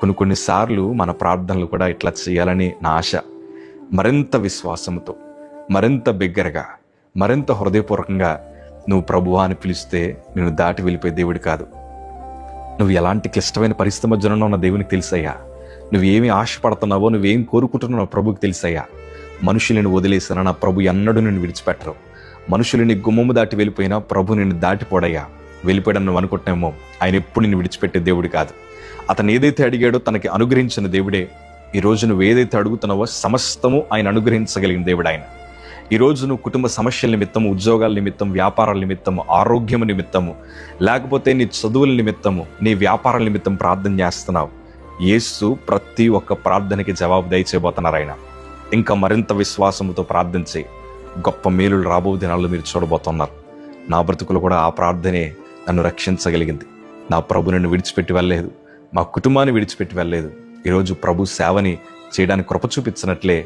కొన్నిసార్లు మన ప్రార్థనలు కూడా ఇట్లా చేయాలని నా ఆశ. మరింత విశ్వాసంతో, మరింత బిగ్గరగా, మరింత హృదయపూర్వకంగా నువ్వు ప్రభువా అని పిలిస్తే నేను దాటి వెళ్ళిపోయే దేవుడు కాదు. నువ్వు ఎలాంటి క్లిష్టమైన పరిస్థితి మధ్యలో ఉన్న దేవునికి తెలుసయ్యా. నువ్వేమి ఆశపడుతున్నావో, నువ్వేం కోరుకుంటున్నావో ప్రభుకి తెలుసయ్యా. మనుషులను వదిలేసిన నా ప్రభు ఎన్నడూ నిన్ను విడిచిపెట్టరు. మనుషులు నీ గుమ్మము దాటి వెళ్ళిపోయినా ప్రభు నిన్ను దాటిపోడయ్యా. వెళ్ళిపోయాడని నువ్వు అనుకుంటున్నామో, ఆయన ఎప్పుడు నిన్ను విడిచిపెట్టే దేవుడు కాదు. అతను ఏదైతే అడిగాడో తనకి అనుగ్రహించిన దేవుడే. ఈరోజు నువ్వు ఏదైతే అడుగుతున్నావో సమస్తము ఆయన అనుగ్రహించగలిగిన దేవుడు ఆయన. ఈరోజు నువ్వు కుటుంబ సమస్యల నిమిత్తము, ఉద్యోగాల నిమిత్తం, వ్యాపారాల నిమిత్తము, ఆరోగ్యం నిమిత్తము, లేకపోతే నీ చదువుల నిమిత్తము, నీ వ్యాపారాల నిమిత్తం ప్రార్థన చేస్తున్నావు. యేసు ప్రతి ఒక్క ప్రార్థనకి జవాబు దయచేయబోతున్నారు ఆయన. ఇంకా మరింత విశ్వాసంతో ప్రార్థించి గొప్ప మేలులు రాబో దినాల్లో మీరు చూడబోతున్నారు. నా బ్రతుకులు కూడా ఆ ప్రార్థనే నన్ను రక్షించగలిగింది. నా ప్రభు నన్ను విడిచిపెట్టి వెళ్ళలేదు, మా కుటుంబాన్ని విడిచిపెట్టి వెళ్ళలేదు. ఈరోజు ప్రభు సేవని చేయడానికి కృప చూపించినట్లే